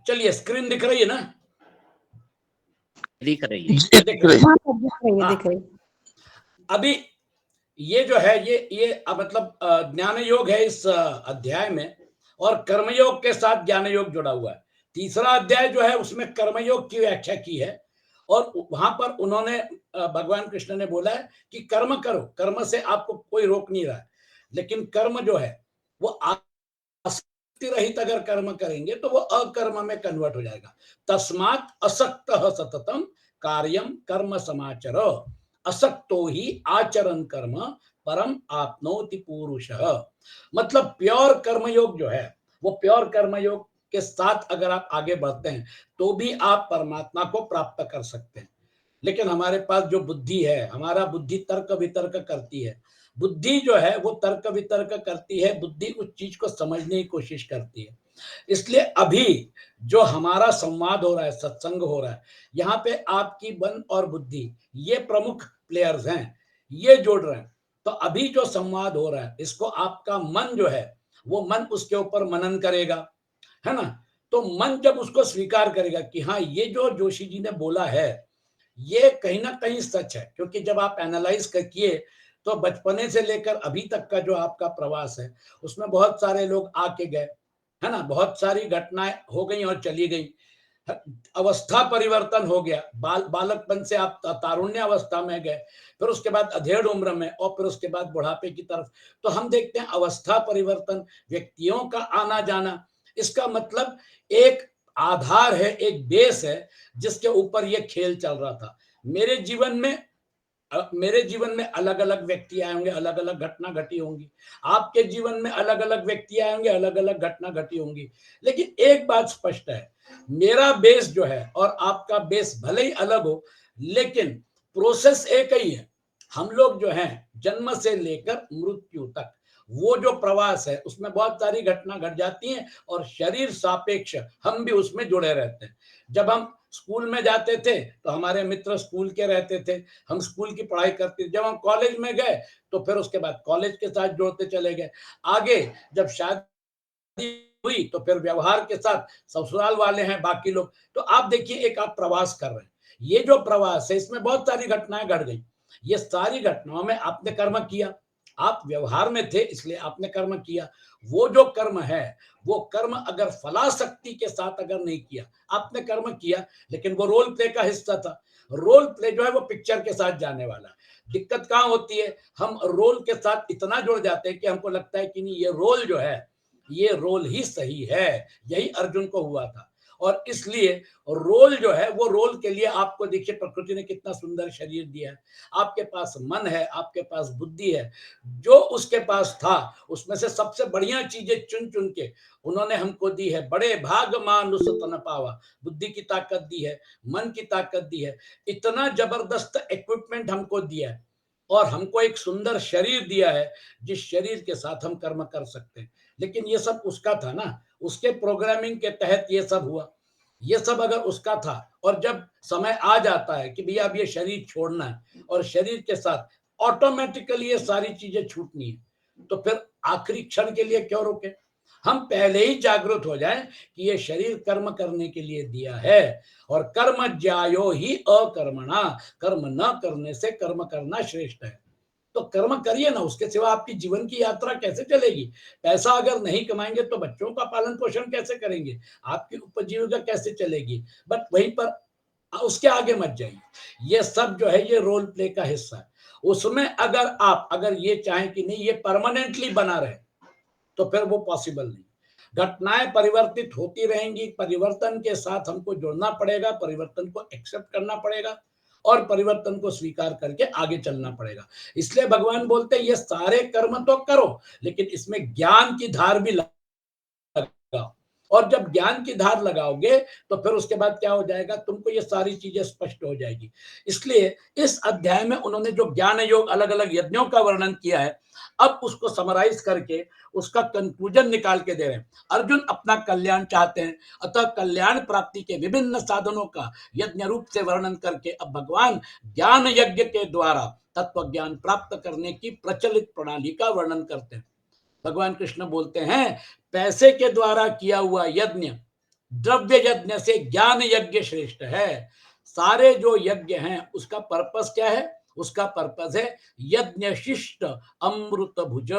चलिए, स्क्रीन दिख रही है ना? दिख रही है। ये दिख रही है। हाँ सर, दिख रही है, हाँ। दिख रही है। अभी ये जो है ये मतलब ज्ञान योग है इस अध्याय में, और कर्मयोग के साथ ज्ञान योग जुड़ा हुआ है। तीसरा अध्याय जो है उसमें कर्मयोग की व्याख्या की है, और वहां पर उन्होंने भगवान कृष्ण ने बोला है कि कर्म करो, कर्म से आपको कोई रोक नहीं रहा है, लेकिन कर्म जो है वो आसक्ति रहित अगर कर्म करेंगे तो वो अकर्म में कन्वर्ट हो जाएगा। तस्मात् असक्तः सततम कार्यम कर्म समाचर, असक्तो ही आचरण कर्म परम आपनोति पुरुषः। मतलब प्योर कर्मयोग जो है वो प्योर कर्मयोग के साथ अगर आप आगे बढ़ते हैं तो भी आप परमात्मा को प्राप्त कर सकते हैं। लेकिन हमारे पास जो बुद्धि है, हमारा बुद्धि तर्क वितर्क करती है, बुद्धि जो है वो तर्क वितर्क करती है, बुद्धि उस चीज को समझने की कोशिश करती है। इसलिए अभी जो हमारा संवाद हो रहा है, सत्संग हो रहा है, यहाँ पे आपकी मन और बुद्धि ये प्रमुख प्लेयर्स हैं, ये जोड़ रहे हैं। तो अभी जो संवाद हो रहा है इसको आपका मन जो है वो मन उसके ऊपर मनन करेगा, है ना? तो मन जब उसको स्वीकार करेगा कि हाँ ये जो जोशी जी ने बोला है ये कहीं ना कहीं सच है, क्योंकि जब आप एनालाइज किए तो बचपने से लेकर अभी तक का जो आपका प्रवास है उसमें बहुत सारे लोग आके गए, है ना? बहुत सारी घटनाएं हो गई और चली गई, अवस्था परिवर्तन हो गया, बालकपन से आप तारुण्य अवस्था में गए, फिर उसके बाद अधेड़ उम्र में, और फिर उसके बाद बुढ़ापे की तरफ। तो हम देखते हैं अवस्था परिवर्तन, व्यक्तियों का आना जाना, इसका मतलब एक आधार है, एक बेस है जिसके ऊपर ये खेल चल रहा था। मेरे जीवन में अलग अलग व्यक्ति आए होंगे, अलग अलग घटना घटी होंगी, आपके जीवन में अलग अलग व्यक्ति आए होंगे, अलग अलग घटना घटी होंगी। लेकिन एक बात स्पष्ट है, मेरा बेस जो है और आपका बेस भले ही अलग हो लेकिन प्रोसेस एक ही है। हम लोग जो हैं जन्म से लेकर मृत्यु तक वो जो प्रवास है उसमें बहुत सारी घटना घट जाती हैं, और शरीर सापेक्ष हम भी उसमें जुड़े रहते हैं। जब हम स्कूल में जाते थे तो हमारे मित्र स्कूल के रहते थे, हम स्कूल की पढ़ाई करते थे। जब हम कॉलेज में गए तो फिर उसके बाद कॉलेज के साथ जोड़ते चले गए। आगे जब शादी हुई तो फिर व्यवहार के साथ ससुराल वाले हैं बाकी लोग। तो आप देखिए एक आप प्रवास कर रहे हैं, ये जो प्रवास है इसमें बहुत सारी घटनाएं घट गई। ये सारी घटनाओं में आपने कर्म किया, आप व्यवहार में थे इसलिए आपने कर्म किया। वो जो कर्म है वो कर्म अगर फलाशक्ति के साथ अगर नहीं किया, आपने कर्म किया लेकिन वो रोल प्ले का हिस्सा था। रोल प्ले जो है वो पिक्चर के साथ जाने वाला। दिक्कत कहाँ होती है, हम रोल के साथ इतना जुड़ जाते हैं कि हमको लगता है कि नहीं ये रोल जो है ये रोल ही सही है। यही अर्जुन को हुआ था, और इसलिए रोल जो है वो रोल के लिए आपको देखिए प्रकृति ने कितना सुंदर शरीर दिया है, आपके पास मन है, आपके पास बुद्धि है। जो उसके पास था उसमें से सबसे बढ़िया चीजें चुन चुन के उन्होंने हमको दी है। बड़े भाग मानुष तन पावा, बुद्धि की ताकत दी है, मन की ताकत दी है, इतना जबरदस्त इक्विपमेंट हमको दिया है, और हमको एक सुंदर शरीर दिया है जिस शरीर के साथ हम कर्म कर सकते हैं। लेकिन ये सब उसका था ना, उसके प्रोग्रामिंग के तहत ये सब हुआ। ये सब अगर उसका था और जब समय आ जाता है कि भैया अब ये शरीर छोड़ना है और शरीर के साथ ऑटोमेटिकली ये सारी चीजें छूटनी है, तो फिर आखिरी क्षण के लिए क्यों रोके? हम पहले ही जागरूक हो जाएं कि ये शरीर कर्म करने के लिए दिया है, और कर्म ज्यायो ही अकर्मणा, कर्म न करने से कर्म करना श्रेष्ठ है। तो कर्म करिए ना, उसके सिवा आपकी जीवन की यात्रा कैसे चलेगी? पैसा अगर नहीं कमाएंगे तो बच्चों का पालन पोषण कैसे करेंगे? आपकी उपजीविका कैसे चलेगी? बट वहीं पर उसके आगे मत जाइए। ये सब जो है ये रोल प्ले का हिस्सा है। उसमें अगर ये चाहें कि नहीं ये परमानेंटली बना रहे तो फिर वो पॉसिबल नहीं। घटनाएं परिवर्तित होती रहेंगी, परिवर्तन के साथ हमको जुड़ना पड़ेगा, परिवर्तन को एक्सेप्ट करना पड़ेगा और परिवर्तन को स्वीकार करके आगे चलना पड़ेगा। इसलिए भगवान बोलते हैं ये सारे कर्म तो करो लेकिन इसमें ज्ञान की धार भी लगाओ, और जब ज्ञान की धार लगाओगे तो फिर उसके बाद क्या हो जाएगा, तुमको ये सारी चीजें स्पष्ट हो जाएगी। इसलिए इस अध्याय में उन्होंने जो ज्ञान योग अलग अलग यज्ञों का वर्णन किया है, अब उसको समराइज करके उसका कंक्लूजन निकाल के दे रहे हैं। अर्जुन अपना कल्याण चाहते हैं, अतः कल्याण प्राप्ति के विभिन्न साधनों का यज्ञ रूप से वर्णन करके अब भगवान ज्ञान यज्ञ के द्वारा तत्व ज्ञान प्राप्त करने की प्रचलित प्रणाली का वर्णन करते हैं। भगवान कृष्ण बोलते हैं पैसे के द्वारा किया हुआ यज्ञ द्रव्य यज्ञ से ज्ञान यज्ञ श्रेष्ठ है। सारे जो यज्ञ हैं उसका पर्पस क्या है? उसका पर्पस है यज्ञ शिष्ट अमृत भुज।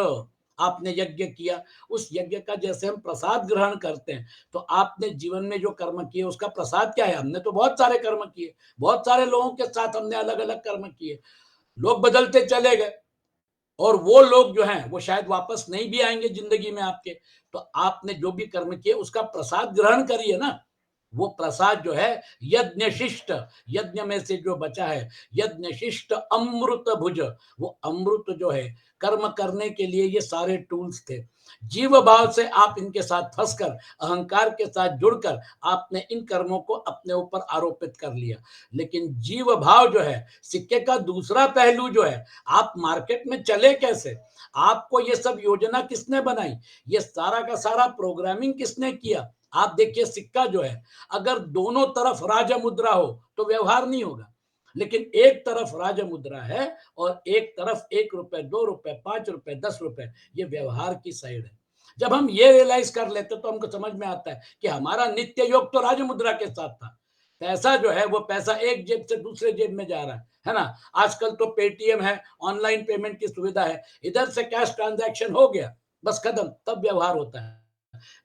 आपने यज्ञ किया, उस यज्ञ का जैसे हम प्रसाद ग्रहण करते हैं, तो आपने जीवन में जो कर्म किए उसका प्रसाद क्या है? हमने तो बहुत सारे कर्म किए, बहुत सारे लोगों के साथ हमने अलग अलग कर्म किए, लोग बदलते चले गए, और वो लोग जो हैं वो शायद वापस नहीं भी आएंगे जिंदगी में आपके। तो आपने जो भी कर्म किए उसका प्रसाद ग्रहण करिए ना। वो प्रसाद जो है यज्ञ शिष्ट, यज्ञ में से जो बचा है, यज्ञ शिष्ट अमृत भुज, वो अमृत जो है, कर्म करने के लिए ये सारे टूल्स थे। जीव भाव से आप इनके साथ फंसकर, अहंकार के साथ जुड़कर आपने इन कर्मों को अपने ऊपर आरोपित कर लिया। लेकिन जीव भाव जो है, सिक्के का दूसरा पहलू जो है, आप मार्केट में चले कैसे, आपको ये सब योजना किसने बनाई, ये सारा का सारा प्रोग्रामिंग किसने किया? आप देखिए सिक्का जो है, अगर दोनों तरफ राज मुद्रा हो तो व्यवहार नहीं होगा, लेकिन एक तरफ राज मुद्रा है और एक तरफ 1 रुपए, 2 रुपए, 5 रुपए, 10 रुपए, ये व्यवहार की साइड है। जब हम ये रियलाइज कर लेते तो हमको समझ में आता है कि हमारा नित्य योग तो राज मुद्रा के साथ था। पैसा जो है वो पैसा एक जेब से दूसरे जेब में जा रहा है ना। आजकल तो पेटीएम है, ऑनलाइन पेमेंट की सुविधा है, इधर से कैश ट्रांजैक्शन हो गया, बस खत्म, तब व्यवहार होता है।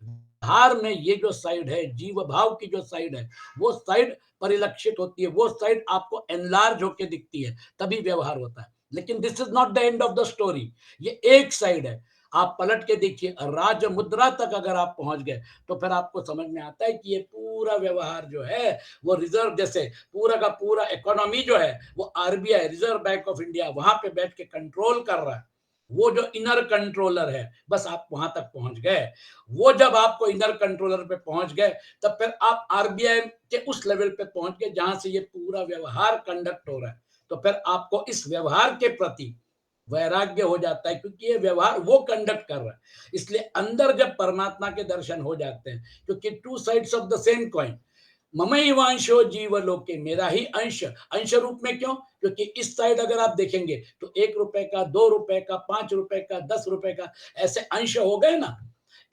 व्यवहार में ये जो साइड है, जीव भाव की जो साइड है, वो साइड परिलक्षित होती है, वो साइड आपको एनलार्ज होकर दिखती है, तभी व्यवहार होता है। लेकिन this is not the end of the story, ये एक साइड है। आप पलट के देखिए, राज मुद्रा तक अगर आप पहुंच गए तो फिर आपको समझ में आता है कि ये पूरा व्यवहार जो है वो रिजर्व, जैसे पूरा का पूरा इकोनॉमी जो है वो RBI, reserve bank of India, वहां पे बैठ के कंट्रोल कर रहा है। वो जो इनर कंट्रोलर है, बस आप वहां तक पहुंच गए। वो जब आपको इनर कंट्रोलर पे पहुंच गए, तब फिर आप आरबीआई के उस लेवल पे पहुंच गए जहां से ये पूरा व्यवहार कंडक्ट हो रहा है। तो फिर आपको इस व्यवहार के प्रति वैराग्य हो जाता है, क्योंकि ये व्यवहार वो कंडक्ट कर रहा है। इसलिए अंदर जब परमात्मा के दर्शन हो जाते हैं, क्योंकि two sides of the same coin, ममैवांशो जीवलोके, मेरा ही अंश, अंश रूप में क्यों? क्योंकि इस साइड अगर आप देखेंगे तो 1 रुपए का, 2 रुपए का, 5 रुपए का, 10 रुपए का, ऐसे अंश हो गए ना।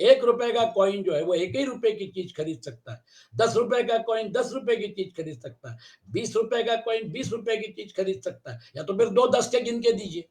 1 रुपए का कॉइन जो है वो 1 ही रुपए की चीज खरीद सकता है, 10 रुपए का कॉइन 10 रुपए की चीज खरीद सकता है, 20 रुपए का कॉइन 20 रुपए की चीज खरीद सकता है, या तो फिर दो 10 के गिन के दीजिए।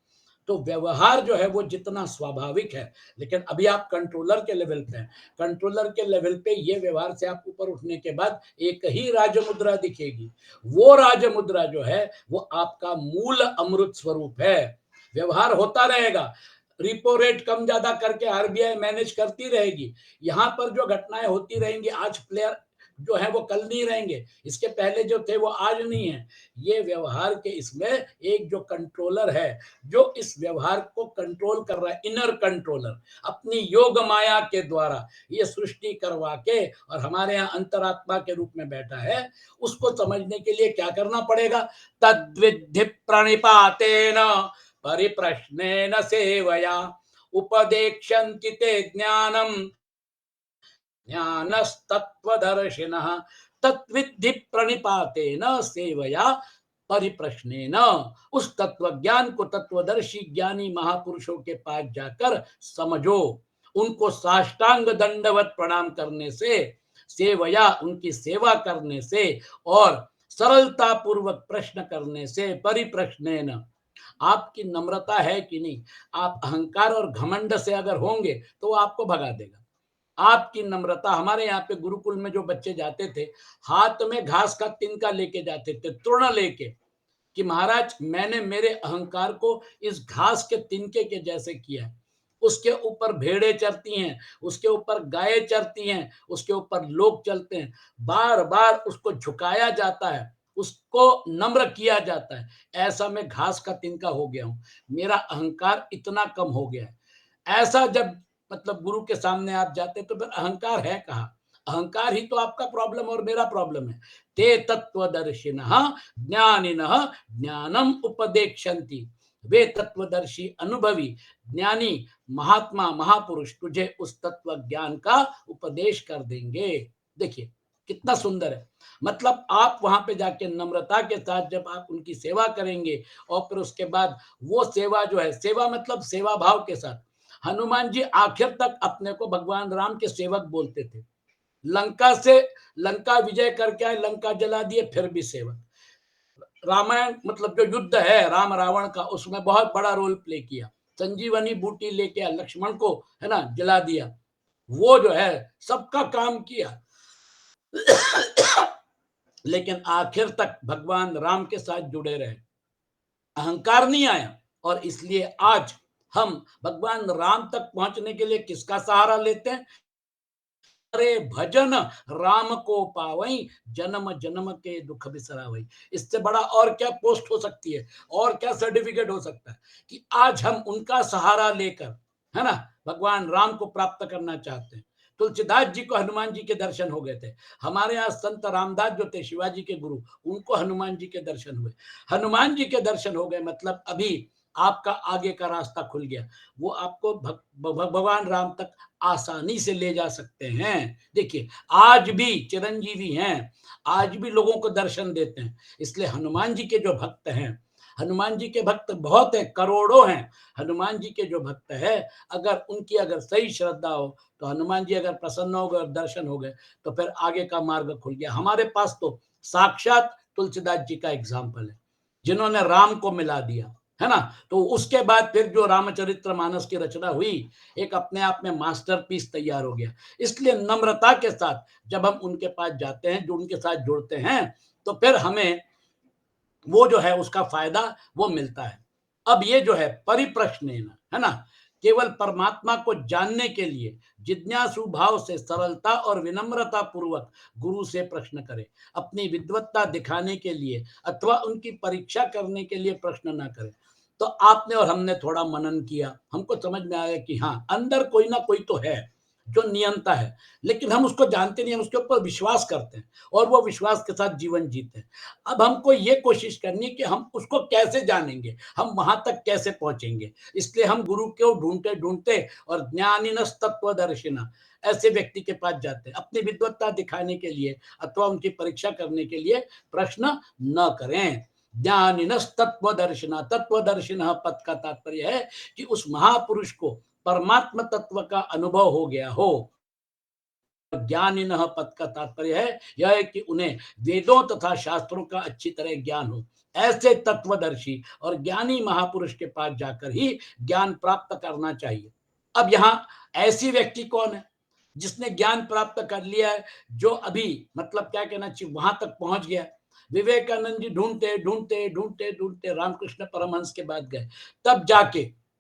तो व्यवहार जो है वो जितना स्वाभाविक है, लेकिन अभी आप कंट्रोलर के लेवल पे हैं। कंट्रोलर के लेवल पे ये व्यवहार से आप ऊपर उठने के बाद एक ही राजमुद्रा दिखेगी। वो राजमुद्रा जो है वो आपका मूल अमृत स्वरूप है। व्यवहार होता रहेगा, रिपो रेट कम ज्यादा करके आरबीआई मैनेज करती रहेगी। यहाँ पर जो घटनाएं होती रहेंगी, आज प्लेयर जो है वो कल नहीं रहेंगे, इसके पहले जो थे वो आज नहीं है। ये व्यवहार के इसमें एक जो कंट्रोलर है, जो इस व्यवहार को कंट्रोल कर रहा है, इनर कंट्रोलर, अपनी योग माया के द्वारा ये सृष्टि करवा के और हमारे यहाँ अंतरात्मा के रूप में बैठा है, उसको समझने के लिए क्या करना पड़ेगा? तद्विद्धि प्रणिपातेन परिप्रश्नेन सेवया उपदेक्षन्ति ते ज्ञानम ज्ञानस्तत्त्वदर्शिनः तत्विद्धि प्रणिपातेन सेवया परिप्रश्नेन। उस तत्व ज्ञान को तत्वदर्शी ज्ञानी महापुरुषों के पास जाकर समझो, उनको साष्टांग दंडवत प्रणाम करने से, सेवया उनकी सेवा करने से, और सरलता पूर्वक प्रश्न करने से, परिप्रश्नेन। आपकी नम्रता है कि नहीं? आप अहंकार और घमंड से अगर होंगे तो वो आपको भगा देगा। आपकी नम्रता, हमारे यहाँ पे गुरुकुल में जो बच्चे जाते थे, हाथ में घास का तिनका लेके जाते थे, तृण लेके, कि महाराज मैंने मेरे अहंकार को इस घास के तिनके के जैसे किया है। उसके ऊपर भेड़ें चरती हैं, उसके ऊपर गायें चरती हैं, उसके ऊपर लोग चलते हैं, बार बार उसको झुकाया जाता है, उसको नम्र किया जाता है। ऐसा मैं घास का तिनका हो गया हूं, मेरा अहंकार इतना कम हो गया है। ऐसा जब मतलब गुरु के सामने आप जाते तो फिर अहंकार है कहाँ? अहंकार ही तो आपका प्रॉब्लम और मेरा प्रॉब्लम है। ते तत्वदर्शिनः ज्ञानिनः ज्ञानम उपदेक्षन्ति, वे तत्वदर्शी अनुभवी ज्ञानी महात्मा महापुरुष तुझे उस तत्व ज्ञान का उपदेश कर देंगे। देखिए कितना सुंदर है। मतलब आप वहां पे जाके नम्रता के साथ जब आप उनकी सेवा करेंगे, और फिर उसके बाद वो सेवा जो है, सेवा मतलब सेवा भाव के साथ, हनुमान जी आखिर तक अपने को भगवान राम के सेवक बोलते थे। लंका से लंका विजय करके आए, लंका जला दिए, फिर भी सेवक। रामायण मतलब जो युद्ध है राम रावण का, उसमें बहुत बड़ा रोल प्ले किया। संजीवनी बूटी लेके लक्ष्मण को, है ना, जला दिया। वो जो है सबका काम किया। लेकिन आखिर तक भगवान राम के साथ जुड़े रहे, अहंकार नहीं आया। और इसलिए आज हम भगवान राम तक पहुंचने के लिए किसका सहारा लेते हैं? अरे भजन राम को पावई, जन्म जन्म के दुख बिसरावई। इससे बड़ा और क्या पोस्ट हो सकती है, और क्या सर्टिफिकेट हो सकता है कि आज हम उनका सहारा लेकर, है ना, भगवान राम को प्राप्त करना चाहते हैं। तुलसीदास जी को हनुमान जी के दर्शन हो गए थे। हमारे यहाँ संत रामदास जो थे शिवाजी के गुरु, उनको हनुमान जी के दर्शन हुए। हनुमान जी के दर्शन हो गए मतलब अभी आपका आगे का रास्ता खुल गया। वो आपको भगवान राम तक आसानी से ले जा सकते हैं। देखिए आज भी चिरंजीवी हैं, आज भी लोगों को दर्शन देते हैं। इसलिए हनुमान जी के जो भक्त हैं, हनुमान जी के भक्त बहुत हैं, करोड़ों हैं। हनुमान जी के जो भक्त है, अगर उनकी अगर सही श्रद्धा हो तो हनुमान जी अगर प्रसन्न हो गए, दर्शन हो गए, तो फिर आगे का मार्ग खुल गया। हमारे पास तो साक्षात तुलसीदास जी का एग्जाम्पल है, जिन्होंने राम को मिला दिया, है ना। तो उसके बाद फिर जो रामचरित्र मानस की रचना हुई, एक अपने आप में मास्टरपीस तैयार हो गया। इसलिए नम्रता के साथ जब हम उनके पास जाते हैं, जो उनके साथ जुड़ते हैं, तो फिर हमें वो जो है उसका फायदा वो मिलता है। अब ये जो है परिप्रश्नेन, है ना, केवल परमात्मा को जानने के लिए जिज्ञासु भाव से सरलता और विनम्रता पूर्वक गुरु से प्रश्न करें। अपनी विद्वत्ता दिखाने के लिए अथवा उनकी परीक्षा करने के लिए प्रश्न ना करें। तो आपने और हमने थोड़ा मनन किया, हमको समझ में आया कि हाँ, अंदर कोई ना कोई तो है जो नियंता है, लेकिन हम उसको जानते नहीं, हम उसके ऊपर विश्वास करते हैं और वो विश्वास के साथ जीवन जीते हैं। अब हमको ये कोशिश करनी है कि हम उसको कैसे जानेंगे, हम वहां तक कैसे पहुंचेंगे। इसलिए हम गुरु को ढूंढते ढूंढते और ज्ञानिनस तत्वदर्शिना ऐसे व्यक्ति के पास जाते हैं। अपनी विद्वत्ता दिखाने के लिए अथवा उनकी परीक्षा करने के लिए प्रश्न न करें। ज्ञानिनस तत्वदर्शिना, तत्वदर्शिना पद का तात्पर्य है कि उस महापुरुष को परमात्म तत्व का अनुभव हो गया हो। ज्ञानिनः पद का तात्पर्य है यह है कि उन्हें वेदों तथा शास्त्रों का अच्छी तरह ज्ञान हो। ऐसे तत्वदर्शी और ज्ञानी महापुरुष के पास जाकर ही ज्ञान प्राप्त करना चाहिए। अब यहाँ ऐसी व्यक्ति कौन है जिसने ज्ञान प्राप्त कर लिया है, जो अभी मतलब क्या कहना चाहिए वहां तक पहुंच गया। विवेकानंद जी ढूंढते ढूंढते ढूंढते ढूंढते रामकृष्ण परमहंस के बाद गए, तब जाके,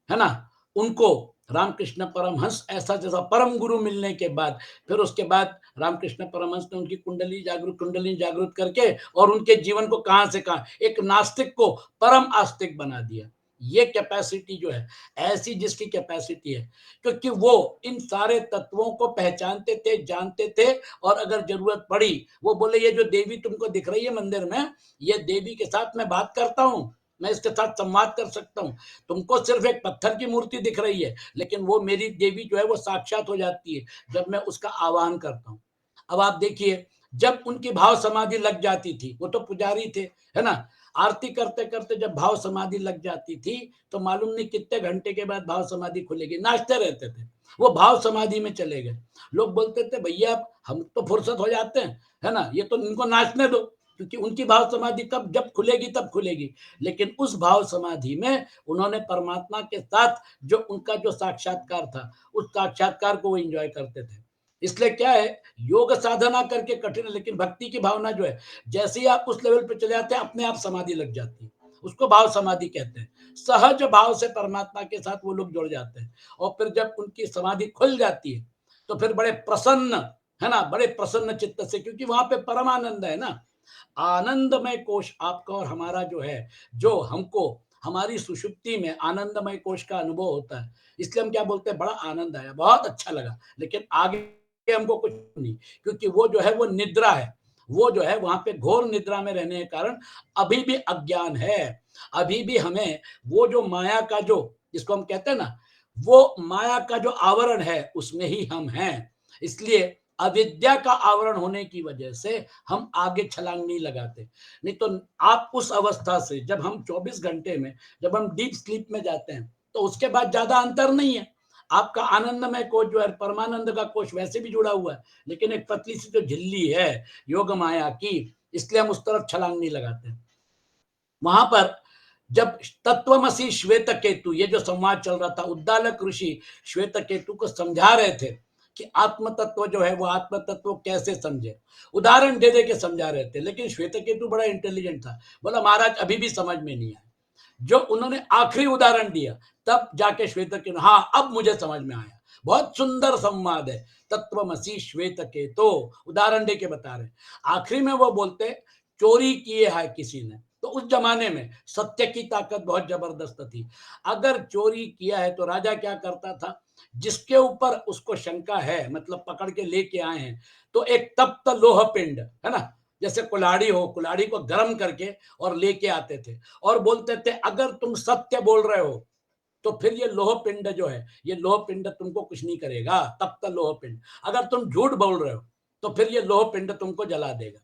है ना, उनको रामकृष्ण परमहंस ऐसा जैसा परम गुरु मिलने के बाद, फिर उसके बाद रामकृष्ण परमहंस ने उनकी कुंडली जागृत करके और उनके जीवन को कहां से कहां एक नास्तिक को परम आस्तिक बना दिया। ये कैपेसिटी जो है, ऐसी जिसकी कैपेसिटी है, क्योंकि वो इन सारे तत्वों को पहचानते थे, जानते थे, और अगर जरूरत पड़ी वो बोले ये जो देवी तुमको दिख रही है मंदिर में, ये देवी के साथ मैं बात करता हूं, मैं इसके साथ संवाद कर सकता हूं। तुमको सिर्फ एक पत्थर की मूर्ति दिख रही है, लेकिन वो मेरी देवी जो है वो साक्षात हो जाती है जब मैं उसका आह्वान करता हूँ। अब आप देखिए, जब उनकी भाव समाधि लग जाती थी, वो तो पुजारी थे, है ना, आरती करते करते जब भाव समाधि लग जाती थी, तो मालूम नहीं कितने घंटे के बाद भाव समाधि खुलेगी, नाचते रहते थे। वो भाव समाधि में चले गए। लोग बोलते थे भैया हम तो फुर्सत हो जाते हैं, है ना, ये तो इनको नाचने दो, क्योंकि उनकी भाव समाधि कब जब खुलेगी तब खुलेगी। लेकिन उस भाव समाधि में उन्होंने परमात्मा के साथ जो उनका जो साक्षात्कार था, उस साक्षात्कार को वो एंजॉय करते थे। इसलिए क्या है, योग साधना करके कठिन है, लेकिन भक्ति की भावना जो है, जैसे ही आप उस लेवल पे चले जाते हैं, अपने आप समाधि लग जाती है। उसको भाव समाधि कहते हैं। सहज भाव से परमात्मा के साथ वो लोग जुड़ जाते हैं, और फिर जब उनकी समाधि खुल जाती है, तो फिर बड़े प्रसन्न, है ना, बड़े प्रसन्न चित्त से, क्योंकि वहां पे परम आनंद है ना। आनंदमय कोश आपका और हमारा जो है, जो हमको हमारी सुषुप्ति में आनंदमय कोश का अनुभव होता है। इसलिए हम क्या बोलते हैं, बड़ा आनंद आया, बहुत अच्छा लगा, लेकिन आगे हमको कुछ नहीं, क्योंकि वो जो है वो निद्रा है। वो जो है वहां पे घोर निद्रा में रहने के कारण अभी भी अज्ञान है। अभी भी हमें वो जो माया का जो, जिसको हम कहते हैं ना, वो माया का जो आवरण है उसमें ही हम हैं। इसलिए अविद्या का आवरण होने की वजह से हम आगे छलांग नहीं लगाते। नहीं तो आप उस अवस्था से, जब हम 24 घंटे में, जब हम डीप स्लीप में जाते हैं, तो उसके बाद ज्यादा अंतर नहीं है। आपका आनंदमय कोश जो है परमानंद का कोश वैसे भी जुड़ा हुआ है, लेकिन एक पतली सी जो झिल्ली है योग माया की, इसलिए हम उस तरफ छलांग नहीं लगाते। वहां पर जब तत्वमसी श्वेत केतु, ये जो संवाद चल रहा था, उद्दालक ऋषि श्वेत केतु को समझा रहे थे कि आत्म तत्व जो है वो आत्म तत्व कैसे समझे, उदाहरण दे दे के समझा रहे थे। लेकिन श्वेत केतु बड़ा इंटेलिजेंट था, बोला महाराज अभी भी समझ में नहीं आया। जो उन्होंने आखिरी उदाहरण दिया तब जाके श्वेत केतु, हाँ अब मुझे समझ में आया। बहुत सुंदर संवाद है, तत्वमसी श्वेत केतु, उदाहरण दे के बता रहे। आखिरी में वो बोलते चोरी किए है किसी ने, तो उस जमाने में सत्य की ताकत बहुत जबरदस्त थी। अगर चोरी किया है तो राजा क्या करता था, जिसके ऊपर उसको शंका है, मतलब पकड़ के लेके आए हैं, तो एक तप्त लोह पिंड है ना, जैसे कुल्हाड़ी हो, कुल्हाड़ी को गर्म करके और लेके आते थे और बोलते थे अगर तुम सत्य बोल रहे हो तो फिर ये लोह पिंड जो है, ये लोह पिंड तुमको कुछ नहीं करेगा, तप्त लोह पिंड। अगर तुम झूठ बोल रहे हो तो फिर ये लोह पिंड तुमको जला देगा।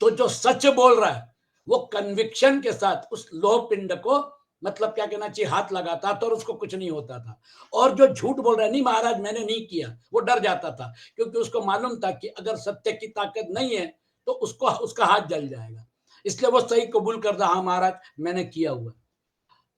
तो जो सच बोल रहा है वो कन्विक्शन के साथ उस लोह पिंड को, मतलब क्या कहना चाहिए, हाथ लगाता था और उसको कुछ नहीं होता था। और जो झूठ बोल रहा है, नहीं महाराज मैंने नहीं किया, वो डर जाता था, क्योंकि उसको मालूम था कि अगर सत्य की ताकत नहीं है तो उसको उसका हाथ जल जाएगा। इसलिए वो सही कबूल करता, हाँ महाराज मैंने किया हुआ।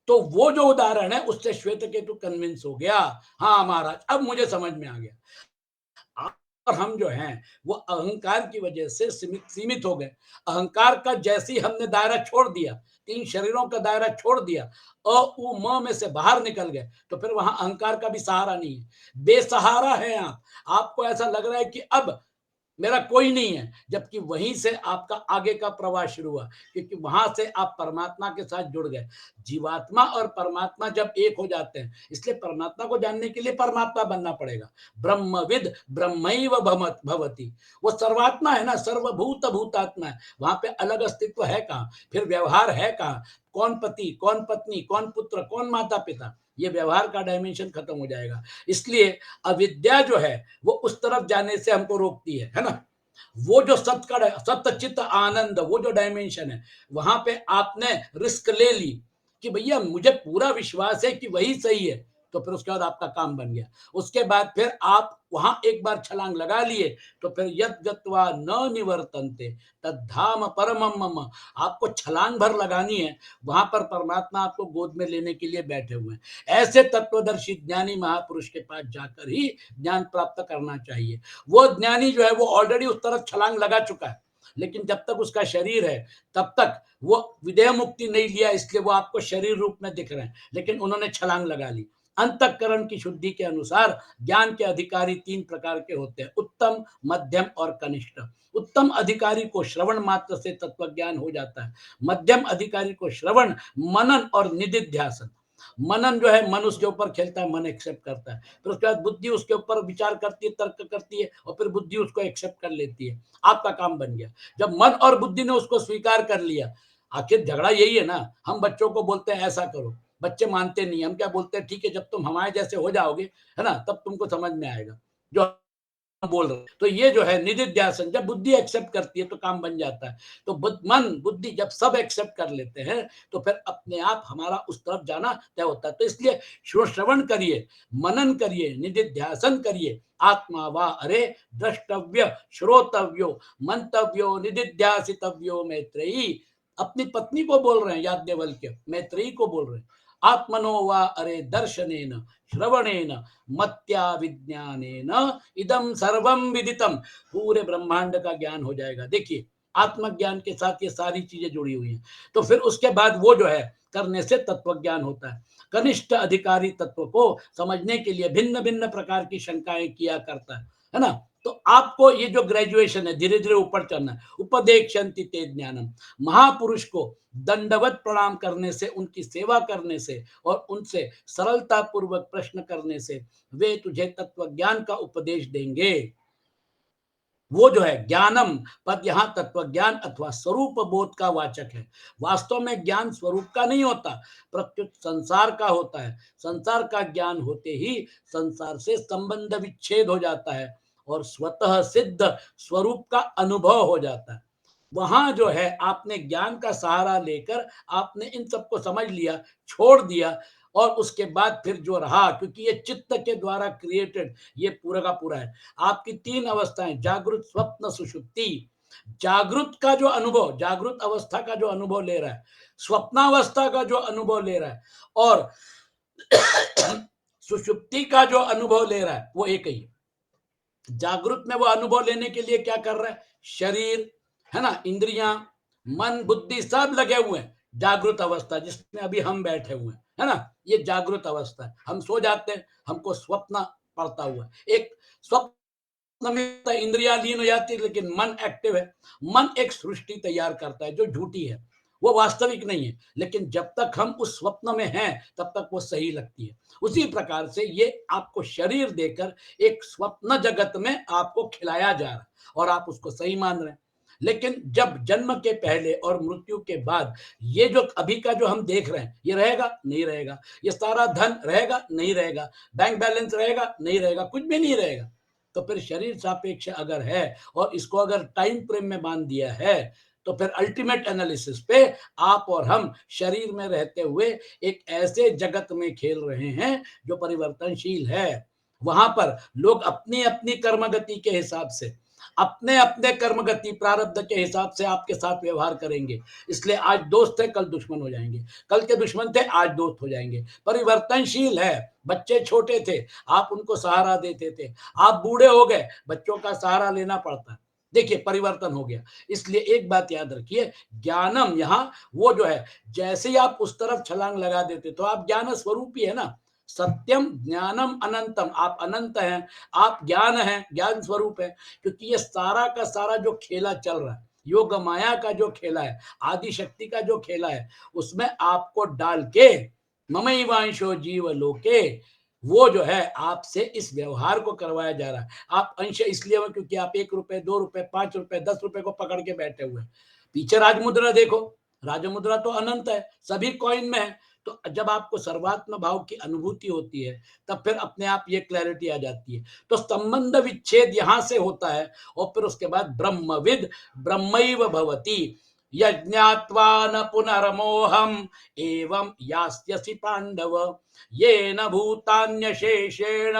तो वो जो उदाहरण है उससे श्वेत केतु कन्विंस हो गया, हाँ महाराज अब मुझे समझ में आ गया। और हम जो हैं वो अहंकार की वजह से सीमित हो गए। अहंकार का जैसे ही हमने दायरा छोड़ दिया, तीन शरीरों का दायरा छोड़ दिया, अ उ म में से बाहर निकल गए, तो फिर वहां अहंकार का भी सहारा नहीं है, बेसहारा है आप। आपको ऐसा लग रहा है कि अब मेरा कोई नहीं है, जबकि वहीं से आपका आगे का प्रवाह शुरू हुआ, क्योंकि वहां से आप परमात्मा के साथ जुड़ गए। जीवात्मा और परमात्मा जब एक हो जाते हैं, इसलिए परमात्मा को जानने के लिए परमात्मा बनना पड़ेगा। ब्रह्मविद ब्रह्मैव भवति, वो सर्वात्मा है ना, सर्वभूत भूतात्मा है, वहां पे अलग अस्तित्व है कहाँ, फिर व्यवहार है कहाँ, कौन पति कौन पत्नी कौन पुत्र कौन माता पिता, ये व्यवहार का डायमेंशन खत्म हो जाएगा। इसलिए अविद्या जो है वो उस तरफ जाने से हमको रोकती है ना। वो जो सत्य चित्त आनंद, वो जो डायमेंशन है, वहां पे आपने रिस्क ले ली कि भैया मुझे पूरा विश्वास है कि वही सही है, तो फिर उसके बाद आपका काम बन गया। उसके बाद फिर आप वहां एक बार छलांग लगा लिए, तो फिर यद गत्वा न निवर्तन्ते तद्धाम परमम मम, आपको छलांग भर लगानी है, वहां पर परमात्मा आपको गोद में लेने के लिए बैठे हुए हैं। ऐसे तत्वदर्शी ज्ञानी महापुरुष के पास जाकर ही ज्ञान प्राप्त करना चाहिए। वो ज्ञानी जो है वो ऑलरेडी उस तरफ छलांग लगा चुका है, लेकिन जब तक उसका शरीर है तब तक वो विदेह मुक्ति नहीं लिया, इसलिए वो आपको शरीर रूप में दिख रहे हैं, लेकिन उन्होंने छलांग लगा ली। अंतःकरण की शुद्धि के अनुसार ज्ञान के अधिकारी तीन प्रकार के होते हैं, उत्तम मध्यम और कनिष्ठ। उत्तम अधिकारी को श्रवण मात्र से तत्व ज्ञान हो जाता है, मध्यम अधिकारी को श्रवण मनन और निधिध्यासन। मनन जो है मन उसके ऊपर खेलता है, मन एक्सेप्ट करता है, फिर उसके बाद बुद्धि उसके ऊपर विचार करती है, तर्क करती है, और फिर बुद्धि उसको एक्सेप्ट कर लेती है। आपका काम बन गया। जब मन और बुद्धि ने उसको स्वीकार कर लिया, आखिर झगड़ा यही है ना, हम बच्चों को बोलते हैं ऐसा करो, बच्चे मानते नहीं, हम क्या बोलते हैं ठीक है जब तुम हमारे जैसे हो जाओगे है ना तब तुमको समझ में आएगा जो बोल रहे। तो ये जो है निधिध्यासन, जब बुद्धि एक्सेप्ट करती है तो काम बन जाता है। तो मन बुद्धि जब सब एक्सेप्ट कर लेते हैं तो फिर अपने आप हमारा उस तरफ जाना तय होता है। तो इसलिए श्रवण करिए, मनन करिए, निधिध्यासन करिए। आत्मा वा अरे द्रष्टव्य श्रोतव्यो मंतव्यो निधिध्यासितव्यो मैत्रेयी, अपनी पत्नी को बोल रहे हैं याज्ञवल्क्य, मैत्रेयी को बोल रहे हैं। आत्मनो वा अरे दर्शनेन श्रवणेन मत्या विज्ञानेन इदम सर्वम विदितम, पूरे ब्रह्मांड का ज्ञान हो जाएगा। देखिए आत्मज्ञान के साथ ये सारी चीजें जुड़ी हुई हैं। तो फिर उसके बाद वो जो है करने से तत्व ज्ञान होता है। कनिष्ठ अधिकारी तत्व को समझने के लिए भिन्न भिन्न प्रकार की शंकाएं किया करता है ना। तो आपको ये जो ग्रेजुएशन है धीरे धीरे ऊपर चलना है। उपदेक्षन्ति ते ज्ञानम, महापुरुष को दंडवत प्रणाम करने से, उनकी सेवा करने से और उनसे सरलता पूर्वक प्रश्न करने से वे तुझे तत्व ज्ञान का उपदेश देंगे। वो जो है ज्ञानम पद यहाँ तत्व ज्ञान अथवा स्वरूप बोध का वाचक है। वास्तव में ज्ञान स्वरूप का नहीं होता, प्रत्युत संसार का होता है। संसार का ज्ञान होते ही संसार से संबंध विच्छेद हो जाता है और स्वतः सिद्ध स्वरूप का अनुभव हो जाता है। वहां जो है आपने ज्ञान का सहारा लेकर आपने इन सबको समझ लिया, छोड़ दिया, और उसके बाद फिर जो रहा, क्योंकि ये चित्त के द्वारा क्रिएटेड ये पूरा का पूरा है। आपकी 3 अवस्थाएं, जागृत, स्वप्न, सुषुप्ति। जागृत का जो अनुभव, जागृत अवस्था का जो अनुभव ले रहा है, स्वप्नावस्था का जो अनुभव ले रहा है, और सुषुप्ति का जो अनुभव ले रहा है, वो एक ही है। जागृत में वो अनुभव लेने के लिए क्या कर रहा है? शरीर है ना, इंद्रियां, मन, बुद्धि सब लगे हुए हैं। जागृत अवस्था जिसमें अभी हम बैठे हुए हैं, है ना, ये जागृत अवस्था है। हम सो जाते हैं, हमको स्वप्न पड़ता हुआ है। एक स्वप्न में इंद्रियां लीन हो जाती है, लेकिन मन एक्टिव है। मन एक सृष्टि तैयार करता है जो झूठी है, वो वास्तविक नहीं है, लेकिन जब तक हम उस स्वप्न में हैं तब तक वो सही लगती है। उसी प्रकार से ये आपको शरीर देकर एक स्वप्न जगत में आपको खिलाया जा रहा है और आप उसको सही मान रहे हैं। लेकिन जब जन्म के पहले और मृत्यु के बाद ये जो अभी का जो हम देख रहे हैं, ये रहेगा नहीं रहेगा, ये सारा धन रहेगा नहीं रहेगा, बैंक बैलेंस रहेगा नहीं रहेगा, कुछ भी नहीं रहेगा। तो फिर शरीर सापेक्ष अगर है और इसको अगर टाइम फ्रेम में बांध दिया है, तो फिर अल्टीमेट एनालिसिस पे आप और हम शरीर में रहते हुए एक ऐसे जगत में खेल रहे हैं जो परिवर्तनशील है। वहां पर लोग अपनी अपनी कर्मगति के हिसाब से, अपने अपने कर्मगति प्रारब्ध के हिसाब से आपके साथ व्यवहार करेंगे। इसलिए आज दोस्त थे कल दुश्मन हो जाएंगे, कल के दुश्मन थे आज दोस्त हो जाएंगे। परिवर्तनशील है। बच्चे छोटे थे, आप उनको सहारा देते थे, आप बूढ़े हो गए, बच्चों का सहारा लेना पड़ता है। देखिए परिवर्तन हो गया। इसलिए एक बात याद रखिए, ज्ञानम यहाँ वो जो है, जैसे ही आप उस तरफ छलांग लगा देते तो आप ज्ञान स्वरूप ही है ना। सत्यम ज्ञानम अनंतम, आप अनंत हैं, आप ज्ञान हैं, ज्ञान स्वरूप है। क्योंकि ये सारा का सारा जो खेला चल रहा है, योग माया का जो खेला है, आदि शक्ति का जो खेला है, उसमें आपको डाल के ममैवांशो जीव लोके, वो जो है आपसे इस व्यवहार को करवाया जा रहा है। आप अंश इसलिए हो क्योंकि आप 1 रुपए, 2 रुपए, 5 रुपए, 10 रुपए को पकड़ के बैठे हुए हैं। पीछे राजमुद्रा देखो, राजमुद्रा तो अनंत है, सभी कॉइन में है। तो जब आपको सर्वात्म भाव की अनुभूति होती है, तब फिर अपने आप ये क्लैरिटी आ जाती है। तो संबंध विच्छेद यहां से होता है और फिर उसके बाद ब्रह्मविद ब्रह्मैव भवति यज्ञात्वा न पुनर्मोहम एवं यास्यसि पांडव येन भूतान्यशेषेण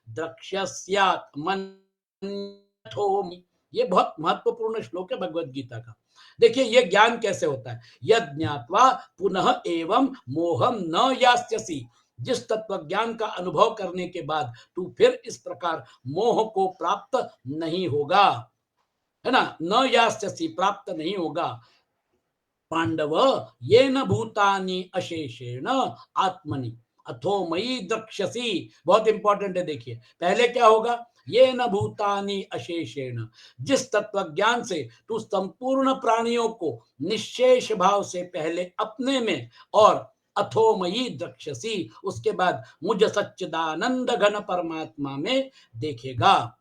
द्रक्ष्यस्यात् मन्यथोमि। ये बहुत महत्वपूर्ण श्लोक है भगवत गीता का। देखिए ये ज्ञान कैसे होता है, यद ज्ञात्वा पुनः एवं मोहम न यास्यसि। जिस तत्व ज्ञान का अनुभव करने के बाद तू फिर इस प्रकार मोह को प्राप्त नहीं होगा, है ना, न यास्यसि प्राप्त नहीं होगा। पांडव ये न भूतानि अशेषेण आत्मनि अथो मयि द्रक्ष्यसि। बहुत इंपॉर्टेंट है। देखिए पहले क्या होगा, ये न भूतानि अशेषेण, जिस तत्व ज्ञान से तू संपूर्ण प्राणियों को निशेष भाव से पहले अपने में और अथो मयि द्रक्ष्यसि, उसके बाद मुझ सच्चिदानंद घन परमात्मा में देखेगा।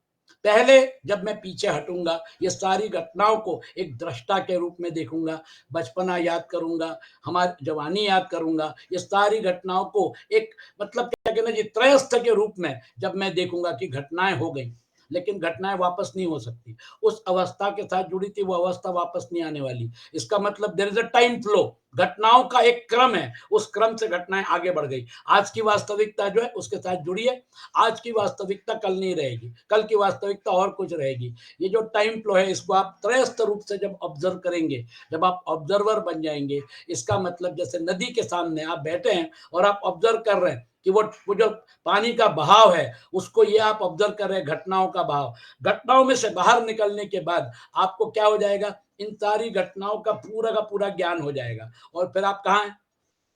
पहले जब मैं पीछे हटूंगा, ये सारी घटनाओं को एक दृष्टा के रूप में देखूंगा, बचपना याद करूंगा, हमारी जवानी याद करूंगा, ये सारी घटनाओं को एक मतलब क्या कहना जी त्रयस्थ के रूप में जब मैं देखूंगा कि घटनाएं हो गई, लेकिन घटनाएं वापस नहीं हो सकती। उस अवस्था के साथ जुड़ी थी वो अवस्था वापस नहीं आने वाली। इसका मतलब there is a time flow, घटनाओं का एक क्रम है, उस क्रम से घटनाएं आगे बढ़ गई। आज की वास्तविकता जो है उसके साथ जुड़ी है, आज की वास्तविकता कल नहीं रहेगी, कल की वास्तविकता और कुछ रहेगी। ये जो टाइम फ्लो है इसको आप त्रयस्थ रूप से जब ऑब्जर्व करेंगे, जब आप ऑब्जर्वर बन जाएंगे, इसका मतलब जैसे नदी के सामने आप बैठे हैं और आप ऑब्जर्व कर रहे हैं कि वो जो पानी का बहाव है उसको ये आप ऑब्जर्व कर रहे हैं, घटनाओं का बहाव। घटनाओं में से बाहर निकलने के बाद आपको क्या हो जाएगा, इन सारी घटनाओं का पूरा ज्ञान हो जाएगा। और फिर आप कहाँ हैं,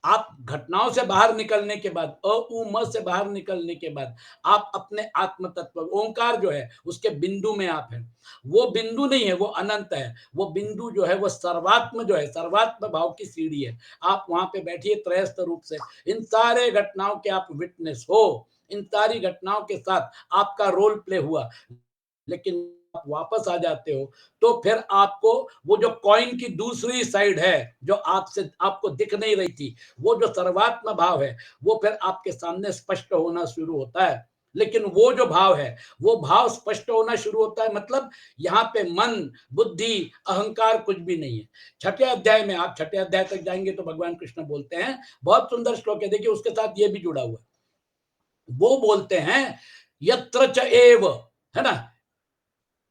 आप घटनाओं से बाहर निकलने के बाद, अ उ म से बाहर निकलने के बाद आप अपने आत्म तत्व ओंकार जो है उसके बिंदु में आप हैं। वो बिंदु नहीं है, वो अनंत है। वो बिंदु जो है वो सर्वात्म जो है, सर्वात्म भाव की सीढ़ी है। आप वहां पे बैठिए त्रयस्थ रूप से, इन सारे घटनाओं के आप विटनेस हो, इन सारी घटनाओं के साथ आपका रोल प्ले हुआ, लेकिन आप वापस आ जाते हो तो फिर आपको वो जो कॉइन की दूसरी साइड है जो आपसे आपको दिख नहीं रही थी, वो जो सर्वात्म भाव है वो फिर आपके सामने स्पष्ट होना शुरू होता है। लेकिन वो जो भाव है, वो भाव स्पष्ट होना शुरू होता है, मतलब यहाँ पे मन, बुद्धि, अहंकार कुछ भी नहीं है। छठे अध्याय में, आप छठे अध्याय तक जाएंगे तो भगवान कृष्ण बोलते हैं, बहुत सुंदर श्लोक है, देखिए उसके साथ ये भी जुड़ा हुआ है। वो बोलते हैं यत्र च एव, है ना,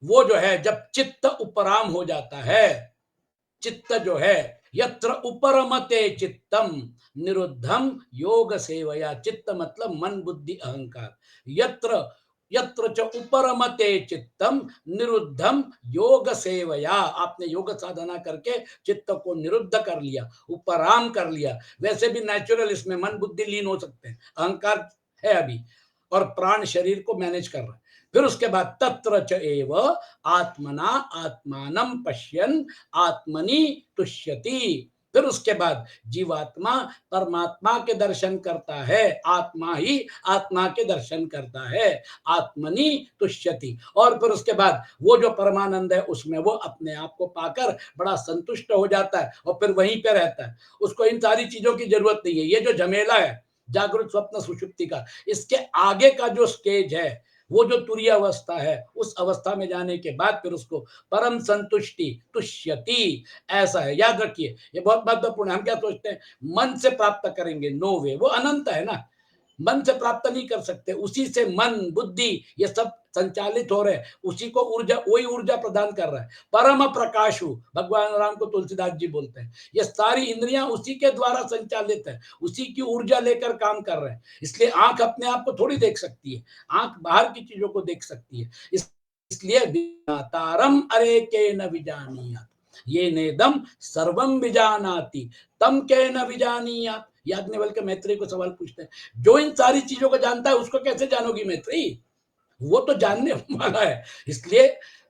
वो जो है जब चित्त उपराम हो जाता है, चित्त जो है, यत्र उपरमते चित्तम निरुद्धम योग सेवया, चित्त मतलब मन बुद्धि अहंकार, यत्र यत्र च उपरमते चित्तम निरुद्धम योग सेवया, आपने योग साधना करके चित्त को निरुद्ध कर लिया, उपराम कर लिया। वैसे भी नेचुरल इसमें मन बुद्धि लीन हो सकते हैं, अहंकार है अभी, और प्राण शरीर को मैनेज कर रहा है। फिर उसके बाद तत्र च एव आत्मना आत्मानं पश्यन् आत्मनि तुष्यति, फिर उसके बाद जीवात्मा परमात्मा के दर्शन करता है, आत्मा ही आत्मा के दर्शन करता है, आत्मनि तुष्यति, और फिर उसके बाद वो जो परमानंद है उसमें वो अपने आप को पाकर बड़ा संतुष्ट हो जाता है और फिर वहीं पे रहता है। उसको इन सारी चीजों की जरूरत नहीं है। ये जो झमेला है जागृत स्वप्न सुषुप्ति का, इसके आगे का जो स्टेज है, वो जो तुरीय अवस्था है, उस अवस्था में जाने के बाद फिर उसको परम संतुष्टि तुष्यति, ऐसा है। याद रखिए, ये बहुत महत्वपूर्ण है। हम क्या सोचते हैं मन से प्राप्त करेंगे, नो वे, वो अनंत है ना, मन से प्राप्त नहीं कर सकते, उसी से मन बुद्धि ये सब संचालित हो रहे हैं, उसी को ऊर्जा, वही ऊर्जा प्रदान कर रहा है। परम प्रकाशु भगवान राम को तुलसीदास जी बोलते हैं, ये सारी इंद्रियां उसी के द्वारा संचालित है, उसी की ऊर्जा लेकर काम कर रहे हैं। इसलिए आंख अपने आप को थोड़ी देख सकती है, आंख बाहर की चीजों को देख सकती है। इसलिए तारम अरे के न विजानीयात, ये नेदम सर्वम विजानाति तम के न विजानीयात। याज्ञवल्क्य मैत्रेयी को सवाल पूछते हैं, जो इन सारी चीजों को जानता है उसको कैसे जानोगी मैत्रेयी, वो तो जानने वाला है। इसलिए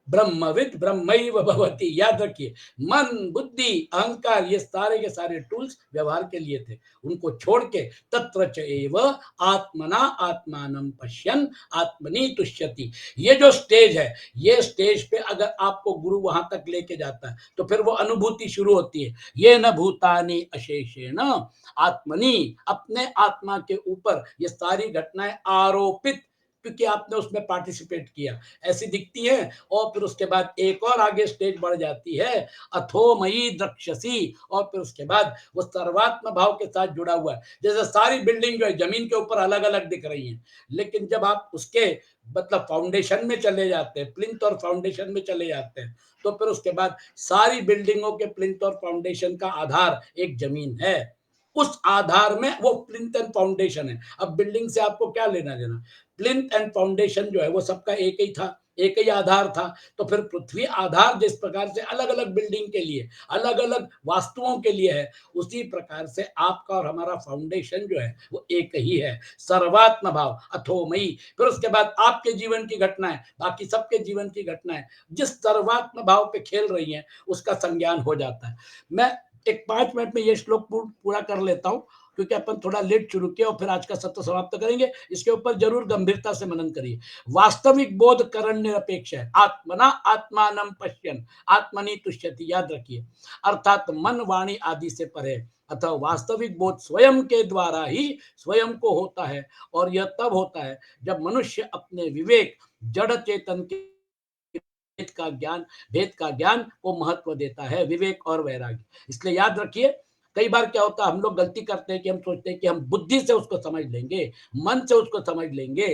ब्रह्मविद ब्रह्मैव भवति, याद रखिए, मन बुद्धि अहंकार ये सारे के सारे टूल्स व्यवहार के लिए थे, उनको छोड़ के तत्र च एव आत्मना आत्मानं पश्यन् आत्मनि तुष्यति, ये जो स्टेज है, ये स्टेज पे अगर आपको गुरु वहां तक लेके जाता है तो फिर वो अनुभूति शुरू होती है। ये न भूतानि अशेषेण आत्मनि, अपने आत्मा के ऊपर ये सारी घटनाएं आरोपित, क्योंकि आपने उसमें पार्टिसिपेट किया, ऐसी दिखती है। और फिर उसके बाद एक और आगे स्टेज बढ़ जाती है, अथोमयी द्रक्ष्यसि, और फिर उसके बाद वो सर्वात्म भाव के साथ जुड़ा हुआ है। जैसे सारी बिल्डिंग जो है जमीन के ऊपर अलग अलग दिख रही है, लेकिन जब आप उसके मतलब फाउंडेशन में चले जाते हैं, प्लिंथ और फाउंडेशन में चले जाते हैं, तो फिर उसके बाद सारी बिल्डिंगों के प्लिंथ और फाउंडेशन का आधार एक जमीन है, उस आधार में वो प्लिंथ एंड फाउंडेशन है। अब बिल्डिंग से आपको क्या लेना देना, प्लिंथ एंड फाउंडेशन जो है वो सबका एक ही था, एक ही आधार था। तो फिर पृथ्वी आधार जिस प्रकार से अलग अलग बिल्डिंग के लिए, अलग अलग वास्तुओं के लिए है, उसी प्रकार से आपका और हमारा फाउंडेशन जो है वो एक ही है, सर्वात्म भाव अथोमयी। फिर उसके बाद आपके जीवन की घटनाएं, बाकी सबके जीवन की घटनाएं जिस सर्वात्म भाव पे खेल रही हैं उसका संज्ञान हो जाता है। मैं एक 5 मिनट में ये श्लोक पूरा कर लेता हूँ, क्योंकि अपन थोड़ा लेट शुरू किया और फिर आज का सत्र समाप्त करेंगे। इसके ऊपर जरूर गंभीरता से मनन करिए। वास्तविक बोध करण निरपेक्ष है, आत्मना आत्मानं पश्यन् आत्मनि तुष्यति, याद रखिए, अर्थात मन वाणी आदि से परे, अतः वास्तविक बोध स्वयं के द्वारा ही स्वयं को होता है, और यह तब होता है जब मनुष्य अपने विवेक जड़ चेतन के भेद का ज्ञान को महत्व देता है, विवेक और वैराग्य। इसलिए याद रखिए, कई बार क्या होता है, हम लोग गलती करते हैं कि हम सोचते हैं कि हम बुद्धि से उसको समझ लेंगे, मन से उसको समझ लेंगे।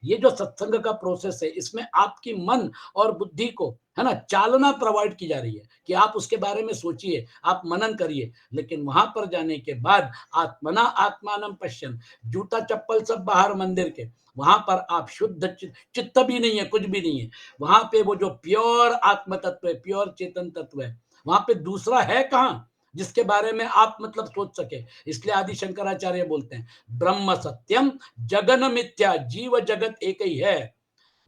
ये जो सत्संग का प्रोसेस है, इसमें आपकी मन और बुद्धि को, है ना, चालना प्रोवाइड की जा रही है कि आप उसके बारे में सोचिए, आप मनन करिए। लेकिन वहां पर जाने के बाद आत्मना आत्मानं पश्यन्, जूता चप्पल सब बाहर मंदिर के, वहां पर आप शुद्ध चित्त भी नहीं है, कुछ भी नहीं है। वहां पे वो जो प्योर आत्म तत्व है, प्योर चेतन तत्व है, वहां पे दूसरा है कहां जिसके बारे में आप मतलब सोच सके। इसलिए आदि शंकराचार्य बोलते हैं ब्रह्म सत्यम जगन मिथ्या, जीव जगत एक ही है।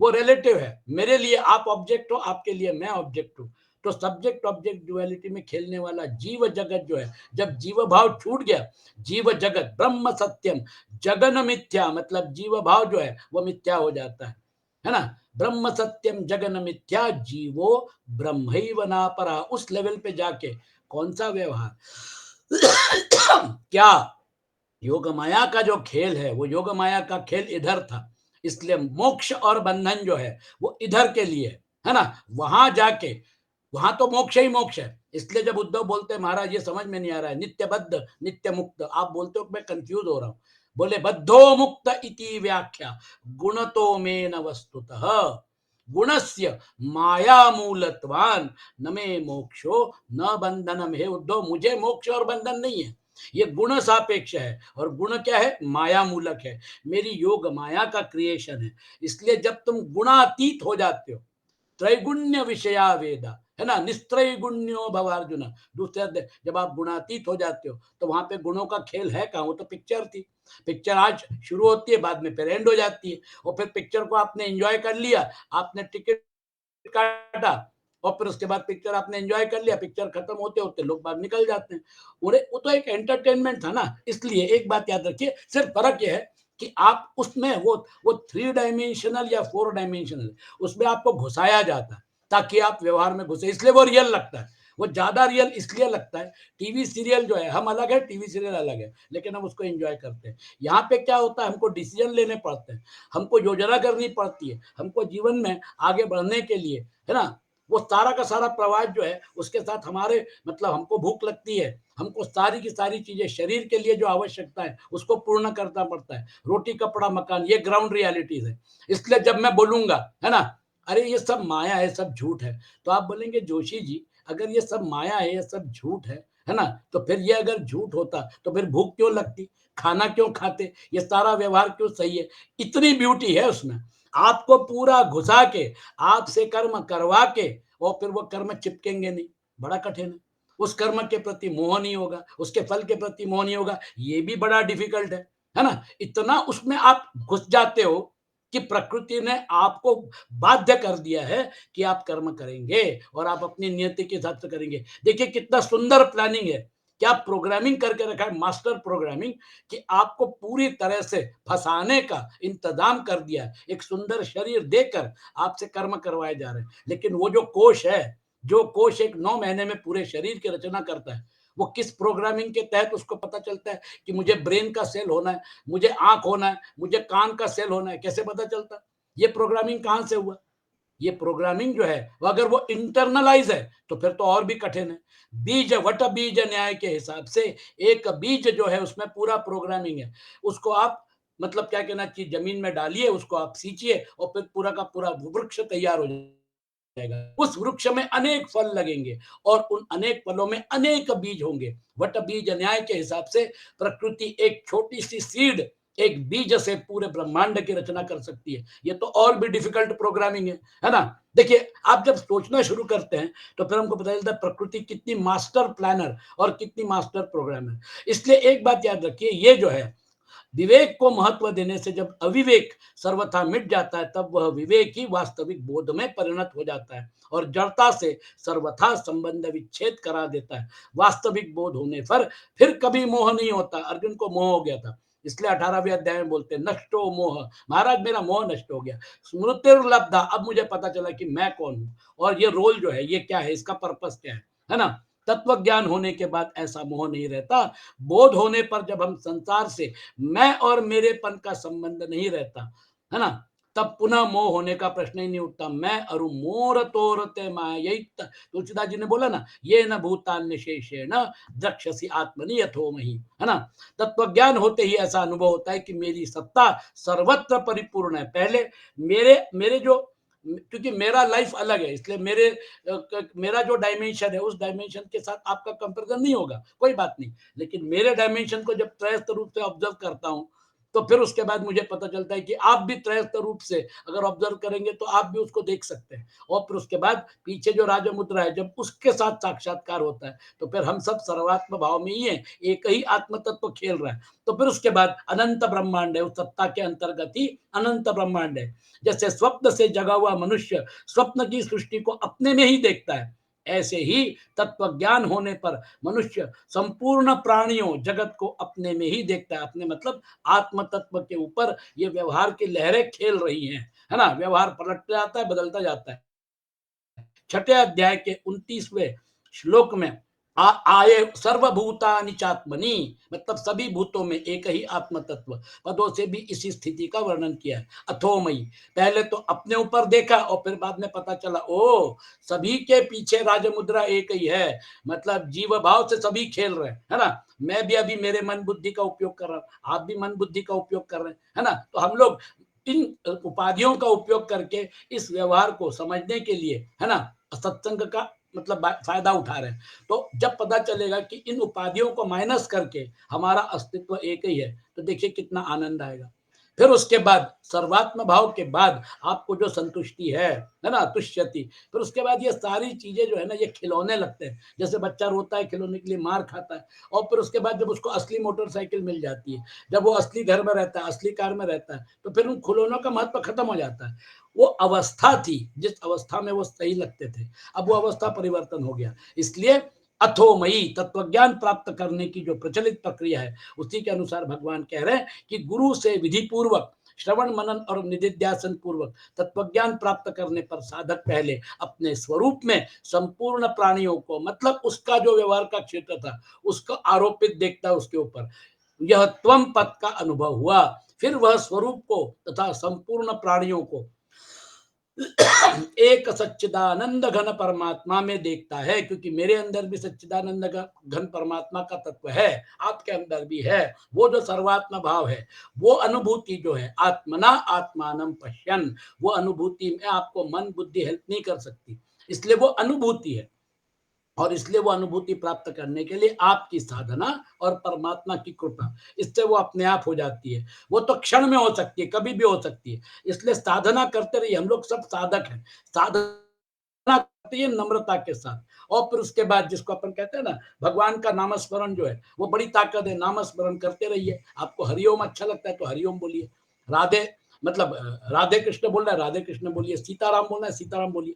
वो रिलेटिव है, मेरे लिए आप ऑब्जेक्ट हो, आपके लिए मैं ऑब्जेक्ट हूं। तो सब्जेक्ट ऑब्जेक्ट ड्युअलिटी में खेलने वाला जीव जगत जो है, जब जीव भाव छूट गया, जीव जगत ब्रह्म सत्यम जगन मिथ्या, मतलब जीव भाव जो है वो मिथ्या हो जाता है ना। ब्रह्म सत्यम जगन मिथ्या जीवो ब्रह्मैव नापरा, उस लेवल पे जाके कौन सा व्यवहार क्या योग माया का जो खेल है, वो योग माया का खेल इधर था, इसलिए मोक्ष और बंधन जो है वो इधर के लिए है ना, वहां जाके वहां तो मोक्ष ही मोक्ष है। इसलिए जब उद्धव बोलते हैं महाराज ये समझ में नहीं आ रहा है, नित्य बद्ध नित्य मुक्त, आप बोलते हो मैं कंफ्यूज हो रहा हूं। बोले बद्धो मुक्त इति व्याख्या गुणतो में न वस्तुतः गुणस्य माया मूलत्वान न मे मोक्षो न बंधनम। हे उद्धव, मुझे मोक्ष और बंधन नहीं है, ये गुण सापेक्ष है। और गुण क्या है? माया मूलक है, मेरी योग माया का क्रिएशन है। इसलिए जब तुम गुणातीत हो जाते हो, त्रैगुण्य विषया वेदा है ना, निस्त्रैगुण्यो भव अर्जुन, दूसरे अध्याय, जब आप गुणातीत हो जाते हो तो वहां पे गुणों का खेल है कहाँ? वो तो पिक्चर थी, पिक्चर आज शुरू होती है, बाद में फिर एंड हो जाती है। और फिर पिक्चर को आपने एंजॉय कर लिया, आपने टिकट काटा, और फिर उसके बाद पिक्चर आपने एंजॉय कर लिया, पिक्चर खत्म होते होते लोग बाहर निकल जाते हैं। वो तो एक एंटरटेनमेंट था ना। इसलिए एक बात याद रखिए, सिर्फ फर्क यह है कि आप उसमें वो 3 डायमेंशनल या 4 डायमेंशनल, उसमें आपको घुसाया जाता है ताकि आप व्यवहार में घुसे, इसलिए वो रियल लगता है। वो ज्यादा रियल इसलिए लगता है, टीवी सीरियल जो है, हम अलग है, टीवी सीरियल अलग है, लेकिन हम उसको एंजॉय करते हैं। यहाँ पे क्या होता है, हमको डिसीजन लेने पड़ते हैं, हमको योजना करनी पड़ती है, हमको जीवन में आगे बढ़ने के लिए, है ना। वो सारा का सारा प्रवाह जो है उसके साथ हमारे मतलब हमको भूख लगती है, हमको सारी की सारी चीजें शरीर के लिए जो आवश्यकता है उसको पूर्ण करना पड़ता है। रोटी कपड़ा मकान, ये ग्राउंड रियलिटीज है। इसलिए जब मैं बोलूंगा, है ना, अरे ये सब माया है, सब झूठ है, तो आप बोलेंगे जोशी जी अगर ये सब माया है, ये सब झूठ है ना, तो फिर ये अगर झूठ होता तो फिर भूख क्यों लगती, खाना क्यों खाते, ये सारा व्यवहार क्यों सही है? इतनी ब्यूटी है उसमें, आपको पूरा घुसा के, आपसे कर्म करवा के, और फिर वो कर्म चिपकेंगे नहीं, बड़ा कठिन है। उस कर्म के प्रति मोह नहीं होगा, उसके फल के प्रति मोह नहीं होगा, ये भी बड़ा डिफिकल्ट है ना। इतना उसमें आप घुस जाते हो कि प्रकृति ने आपको बाध्य कर दिया है कि आप कर्म करेंगे और आप अपनी नियति के हिसाब से करेंगे। देखिए कितना सुंदर प्लानिंग है, क्या प्रोग्रामिंग करके रखा है, मास्टर प्रोग्रामिंग, कि आपको पूरी तरह से फंसाने का इंतजाम कर दिया है। एक सुंदर शरीर देकर आपसे कर्म करवाए जा रहे हैं, लेकिन वो जो कोष है, जो कोष एक 9 महीने में पूरे शरीर की रचना करता है, वो किस प्रोग्रामिंग के तहत उसको पता चलता है कि मुझे ब्रेन का सेल होना है, मुझे आंख होना है, मुझे कान का सेल होना है, कैसे पता चलता? ये प्रोग्रामिंग कहां से हुआ? ये प्रोग्रामिंग जो है वो अगर वो इंटरनलाइज है तो फिर तो और भी कठिन है। बीज वट बीज न्याय के हिसाब से एक बीज जो है उसमें पूरा प्रोग्रामिंग है। उसको आप मतलब क्या कहना चाहिए, जमीन में डालिए, उसको आप सींचिए और फिर पूरा का पूरा वृक्ष तैयार हो जाएगा। उस वृक्ष में अनेक फल लगेंगे और उन अनेक फलों में अनेक बीज होंगे। वट बीज न्याय के हिसाब से प्रकृति एक छोटी सी सीड, एक बीज से पूरे ब्रह्मांड की रचना कर सकती है। ये तो और भी डिफिकल्ट प्रोग्रामिंग है ना। देखिए आप जब सोचना शुरू करते हैं तो फिर हमको पता चलता है प्रकृति कितनी मास्टर प्लानर और कितनी मास्टर प्रोग्रामर। इसलिए एक बात याद रखिए, ये जो है विवेक को महत्व देने से जब अविवेक सर्वथा मिट जाता है, तब वह विवेक ही वास्तविक बोध में परिणत हो जाता है और जड़ता से सर्वथा संबंध विच्छेद करा देता है। वास्तविक बोध होने पर फिर कभी मोह नहीं होता। अर्जुन को मोह हो गया था, इसलिए 18वें अध्याय में बोलते हैं नष्टो मोह, महाराज मेरा मोह नष्ट हो गया। स्मृतिर्लब्धा, अब मुझे पता चला कि मैं कौन हूँ और ये रोल जो है ये क्या है, इसका पर्पस क्या है ना। तत्व ज्ञान होने के बाद ऐसा मोह नहीं रहता। बोध होने पर जब हम संसार से मैं और मेरेपन का संबंध नहीं रहता, है ना, तब पुनः मोह होने का प्रश्न ही नहीं उठता। मैं अरु मोर तोरते माया, यही तुलसीदास जी ने बोला ना, ये न भूतान्य शेषेण द्रक्ष्यसि आत्मनि यथोमहि, है ना। तत्व ज्ञान होते ही ऐसा अनुभव होता है कि मेरी सत्ता सर्वत्र परिपूर्ण है। पहले मेरे मेरे जो, क्योंकि मेरा लाइफ अलग है, इसलिए मेरा जो डायमेंशन है उस डायमेंशन के साथ आपका कंपैरिजन नहीं होगा, कोई बात नहीं। लेकिन मेरे डायमेंशन को जब त्रयस्थ रूप से ऑब्जर्व करता हूं तो फिर उसके बाद मुझे पता चलता है कि आप भी त्रयस्थ रूप से अगर ऑब्जर्व करेंगे तो आप भी उसको देख सकते हैं। और फिर उसके बाद पीछे जो राज मुद्रा है, जब उसके साथ साक्षात्कार होता है तो फिर हम सब सर्वात्म भाव में ही है, एक ही आत्म तत्व खेल रहा है। तो फिर उसके बाद अनंत ब्रह्मांड है, उस सत्ता के अंतर्गत ही अनंत ब्रह्मांड है। जैसे स्वप्न से जगा हुआ मनुष्य स्वप्न की सृष्टि को अपने में ही देखता है, ऐसे ही तत्व ज्ञान होने पर मनुष्य संपूर्ण प्राणियों जगत को अपने में ही देखता है। अपने मतलब आत्म तत्व के ऊपर ये व्यवहार की लहरें खेल रही हैं, है ना। व्यवहार पलटता जाता है, बदलता जाता है। छठे अध्याय के 29वें श्लोक में आये सर्वभूतानि चात्मनि, मतलब सभी भूतों में एक ही आत्म तत्व पदों से भी इसी स्थिति का वर्णन किया है। अथोमयी, पहले तो अपने ऊपर देखा और फिर बाद में पता चला ओ सभी के पीछे राजमुद्रा एक ही है, मतलब जीव भाव से सभी खेल रहे हैं, है ना। मैं भी अभी मेरे मन बुद्धि का उपयोग कर रहा हूं, आप भी मन बुद्धि का उपयोग कर रहे हैं, है ना। तो हम लोग इन उपाधियों का उपयोग करके इस व्यवहार को समझने के लिए, है ना, सत्संग का मतलब फायदा उठा रहे हैं। तो जब पता चलेगा कि इन उपाधियों को माइनस करके हमारा अस्तित्व एक ही है, तो देखिए कितना आनंद आएगा। फिर उसके बाद सर्वात्म भाव के बाद आपको जो संतुष्टि है ना, तुष्यति, फिर उसके बाद ये सारी चीजें जो है ना, ये खिलौने लगते हैं। जैसे बच्चा रोता है, खिलौने के लिए मार खाता है, और फिर उसके बाद जब उसको असली मोटरसाइकिल मिल जाती है, जब वो असली घर में रहता है, असली कार में रहता है, तो फिर उन खिलौनों का महत्व खत्म हो जाता है। वो अवस्था थी जिस अवस्था में वो सही लगते थे, अब वो अवस्था परिवर्तन हो गया। इसलिए अथोमयी, तत्वज्ञान प्राप्त करने की जो प्रचलित प्रक्रिया है, उसी के अनुसार भगवान कह रहे हैं कि गुरु से विधि पूर्वक श्रवण मनन और निधिध्यासन पूर्वक तत्वज्ञान प्राप्त करने पर साधक पहले अपने स्वरूप में संपूर्ण प्राणियों को, मतलब उसका जो व्यवहार का क्षेत्र था उसको आरोपित देखता है उसके ऊपर, यह त्वम पद का अनुभव हुआ। फिर वह स्वरूप को तथा संपूर्ण प्राणियों को एक सच्चिदानंद घन परमात्मा में देखता है, क्योंकि मेरे अंदर भी सच्चिदानंद घन परमात्मा का तत्व है, आपके अंदर भी है। वो जो सर्वात्म भाव है, वो अनुभूति जो है, आत्मना आत्मानम पश्यन, वो अनुभूति में आपको मन बुद्धि हेल्प नहीं कर सकती, इसलिए वो अनुभूति है। और इसलिए वो अनुभूति प्राप्त करने के लिए आपकी साधना और परमात्मा की कृपा, इससे वो अपने आप हो जाती है। वो तो क्षण में हो सकती है, कभी भी हो सकती है। इसलिए साधना करते रहिए, हम लोग सब साधक हैं। साधना करते हैं नम्रता के साथ, और फिर उसके बाद जिसको अपन कहते हैं ना, भगवान का नामस्मरण जो है वो बड़ी ताकत है। नामस्मरण करते रहिए। आपको हरिओम अच्छा लगता है तो हरिओम बोलिए, राधे मतलब राधे कृष्ण बोलना है राधे कृष्ण बोलिए, सीताराम बोलना है सीताराम बोलिए।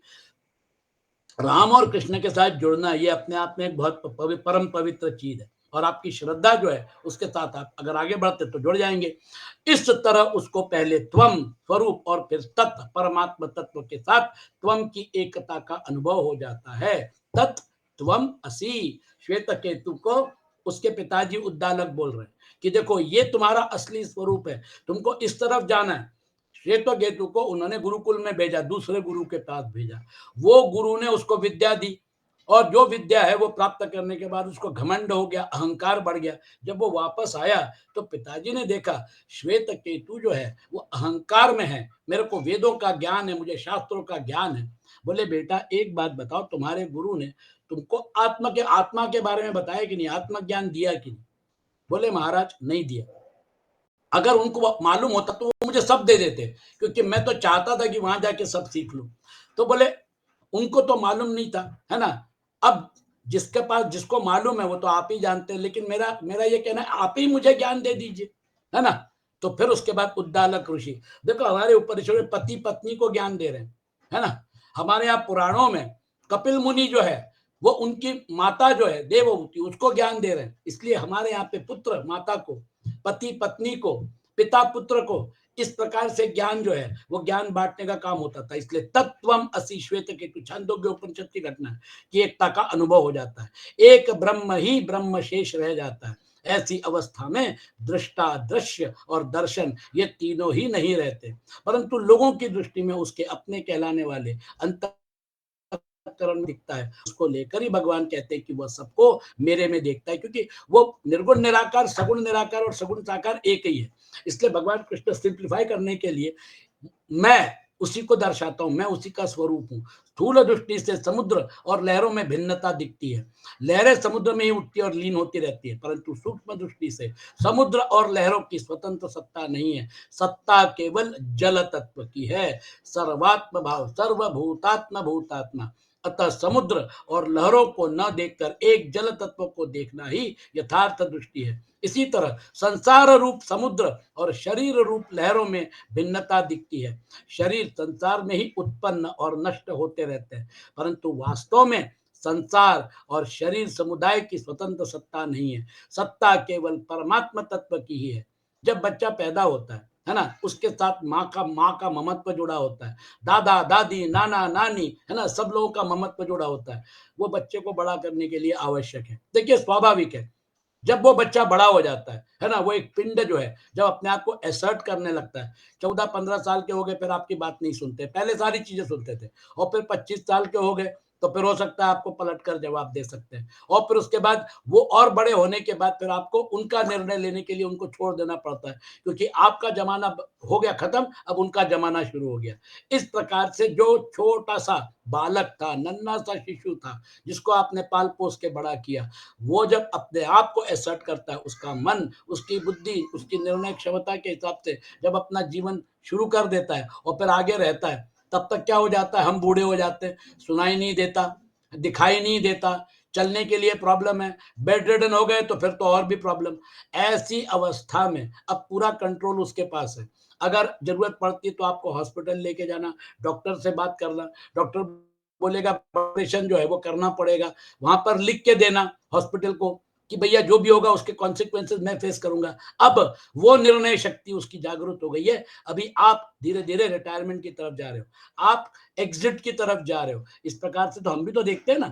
राम और कृष्ण के साथ जुड़ना ये अपने आप में एक बहुत परम पवित्र चीज है, और आपकी श्रद्धा जो है उसके साथ आप अगर आगे बढ़ते तो जुड़ जाएंगे। इस तरह उसको पहले त्वम स्वरूप और फिर तत् परमात्मा तत्व के साथ त्वम की एकता का अनुभव हो जाता है। तत् त्वम असी, श्वेत केतु को उसके पिताजी उद्दालक बोल रहे हैं कि देखो ये तुम्हारा असली स्वरूप है, तुमको इस तरफ जाना है। श्वेत केतु को उन्होंने गुरुकुल में भेजा, दूसरे गुरु के पास भेजा। वो गुरु ने उसको विद्या दी, और जो विद्या है वो प्राप्त करने के बाद उसको घमंड हो गया, अहंकार बढ़ गया। जब वो वापस आया तो पिताजी ने देखा श्वेत केतु जो है वो अहंकार में है, मेरे को वेदों का ज्ञान है, मुझे शास्त्रों का ज्ञान है। बोले बेटा एक बात बताओ, तुम्हारे गुरु ने तुमको आत्मा के बारे में बताया कि नहीं, आत्मज्ञान दिया कि नहीं? बोले महाराज नहीं दिया। अगर उनको मालूम होता तो वो मुझे सब दे देते, क्योंकि मैं तो चाहता था कि वहां जाके सब सीख लूं। तो बोले उनको तो मालूम नहीं था, है ना। अब जिसके पास जिसको मालूम है वो तो आप ही जानते हैं, लेकिन मेरा मेरा ये कहना है आप ही मुझे ज्ञान दे दीजिए, है ना। तो फिर उसके बाद उद्दालक ऋषि, देखो हमारे उपनिषद में पति पत्नी को ज्ञान दे रहे हैं, है ना। हमारे यहाँ पुराणों में कपिल मुनि जो है वो उनकी माता जो है देवहूति उसको ज्ञान दे रहे हैं। इसलिए हमारे यहाँ पे पुत्र माता को, पति पत्नी को, पिता पुत्र को, इस प्रकार से ज्ञान जो है वो ज्ञान बांटने का काम होता था। इसलिए तत्वम असी श्वेत केतु, छांदोग्य उपनिषद की घटना है कि एकता का अनुभव हो जाता है, एक ब्रह्म ही ब्रह्म शेष रह जाता है। ऐसी अवस्था में दृष्टा, दृश्य और दर्शन ये तीनों ही नहीं रहते, परंतु लोगों की दृष्टि में उसके अपने कहलाने वाले अंतर करण दिखता है, उसको लेकर ही भगवान कहते हैं कि वह सबको मेरे में देखता है, क्योंकि वो निर्गुण निराकार, सगुण निराकार और सगुण साकार एक ही है। इसलिए भगवान कृष्ण सिंप्लीफाई करने के लिए मैं उसी को दर्शाता हूं, मैं उसी का स्वरूप हूं। स्थूल दृष्टि से समुद्र और लहरों में भिन्नता दिखती है, लहरें समुद्र में ही उठती और लीन होती रहती है, परंतु सूक्ष्म दृष्टि से समुद्र और लहरों की स्वतंत्र सत्ता नहीं है, सत्ता केवल जल तत्व की है। सर्वात्म भाव, सर्वभूतात्म भूतात्मा, अतः समुद्र और लहरों को न देखकर एक जल तत्व को देखना ही यथार्थ दृष्टि है। इसी तरह संसार रूप समुद्र और शरीर रूप लहरों में भिन्नता दिखती है। शरीर संसार में ही उत्पन्न और नष्ट होते रहते हैं, परंतु वास्तव में संसार और शरीर समुदाय की स्वतंत्र सत्ता नहीं है, सत्ता केवल परमात्मा तत्व की ही है। जब बच्चा पैदा होता है है ना? उसके साथ माँ का ममत्व जुड़ा होता है। दादा, दादी, नाना, नानी, है ना? सब लोगों का ममत्व जुड़ा होता है। वो बच्चे को बड़ा करने के लिए आवश्यक है। देखिए स्वाभाविक है, जब वो बच्चा बड़ा हो जाता है ना? वो एक पिंड जो है, जब अपने आप को असर्ट करने लगता है, 14-15 साल के हो गए, फिर आपकी बात नहीं सुनते। पहले सारी चीज़ें सुनते थे और फिर 25 साल के हो गए, तो फिर हो सकता है आपको पलटकर जवाब दे सकते हैं और फिर उसके बाद वो और बड़े होने के बाद फिर आपको उनका निर्णय लेने के लिए उनको छोड़ देना पड़ता है, क्योंकि आपका ज़माना ब हो गया खत्म, अब उनका ज़माना शुरू हो गया। इस प्रकार से जो छोटा-सा बालक था, नन्हा-सा शिशु था, जिसको आपने पाल-पोस के बड़ा किया, वो जब अपने आप को असर्ट करता है, उसका मन, उसकी बुद्धि, उसकी निर्णय क्षमता के हिसाब से जब अपना जीवन शुरू कर देता है और फिर आगे रहता है, तब तक क्या हो जाता है, हम बूढ़े हो जाते हैं, सुनाई नहीं देता, दिखाई नहीं देता, चलने के लिए प्रॉब्लम है, बेड रिडन हो गए तो फिर तो और भी प्रॉब्लम। ऐसी अवस्था में अब पूरा कंट्रोल उसके पास है। अगर ज़रूरत पड़ती है तो आपको हॉस्पिटल लेके जाना, डॉक्टर से बात करना, डॉक्टर बोलेगा ऑपरेशन जो है वो करना पड़ेगा, वहाँ पर लिख के देना हॉस्पिटल को कि भैया जो भी होगा उसके कॉन्सिक्वेंसेस मैं फेस करूँगा। अब वो निर्णय शक्ति उसकी जागृत हो गई है। अभी आप धीरे-धीरे रिटायरमेंट की तरफ जा रहे हो। आप एग्ज़िट की तरफ जा रहे हो। इस प्रकार से तो हम भी तो देखते हैं ना।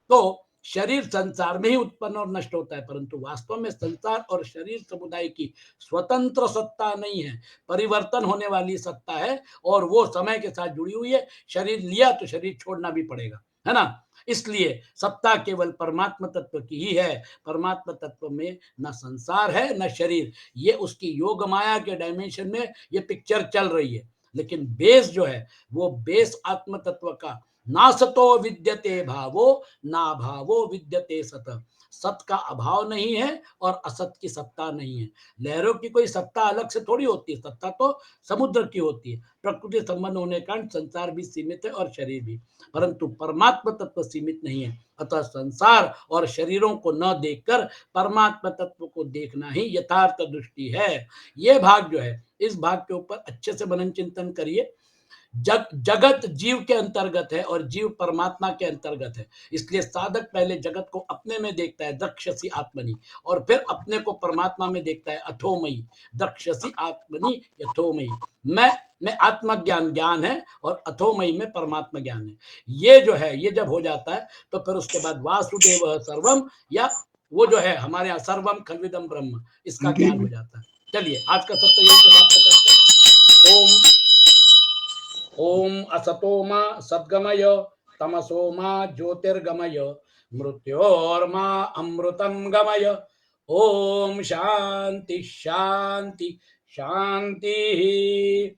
तो शरीर संसार में ही उत्पन्न और नष्ट होता है, परंतु वास्तव में संसार और शरीर समुदाय की स्वतंत्र सत्ता नहीं है, परिवर्तन होने वाली सत्ता है और वो समय के साथ जुड़ी हुई है। शरीर लिया तो शरीर छोड़ना भी पड़ेगा, है ना? इसलिए सत्ता केवल परमात्मा तत्व की ही है। परमात्मा तत्व में न संसार है न शरीर। ये उसकी योग माया के डायमेंशन में ये पिक्चर चल रही है। लेकिन बेस जो है वो बेस आत्म तत्व का ना सतो विद्यते भावो ना भावो विद्यते सत। सत का अभाव नहीं है और असत की सत्ता नहीं है। लहरों की कोई सत्ता अलग से थोड़ी होती है, सत्ता तो समुद्र की होती है। प्रकृति संबंध होने के कारण संसार भी सीमित है और शरीर भी, परंतु परमात्मा तत्व सीमित नहीं है। अतः संसार और शरीरों को न देखकर परमात्मा तत्व को देखना ही यथार्थ दृष्टि है। ये भाग जो है, इस भाग के ऊपर अच्छे से मनन चिंतन करिए। जगत जीव के अंतर्गत है और जीव परमात्मा के अंतर्गत है। इसलिए साधक पहले जगत को अपने में देखता है, दक्षसी आत्मनि, और फिर अपने को परमात्मा में देखता है, अथोमयी, दक्षसी आत्मनि यथोमयी। मैं में आत्मज्ञान ज्ञान है और अथोमयी में परमात्मा ज्ञान है। ये जो है, ये जब हो जाता है तो फिर उसके बाद वासुदेव सर्वम, या वो जो है हमारे यहाँ सर्वम खलविदम ब्रह्म, इसका ज्ञान हो जाता है। चलिए आज का सत्र यही समाप्त करते हैं। ओम ओम असतो मा सद्गमय, तमसो मा ज्योतिर्गमय, मृत्योर्मा अमृतं गमय। ओम शांति शांति शांति।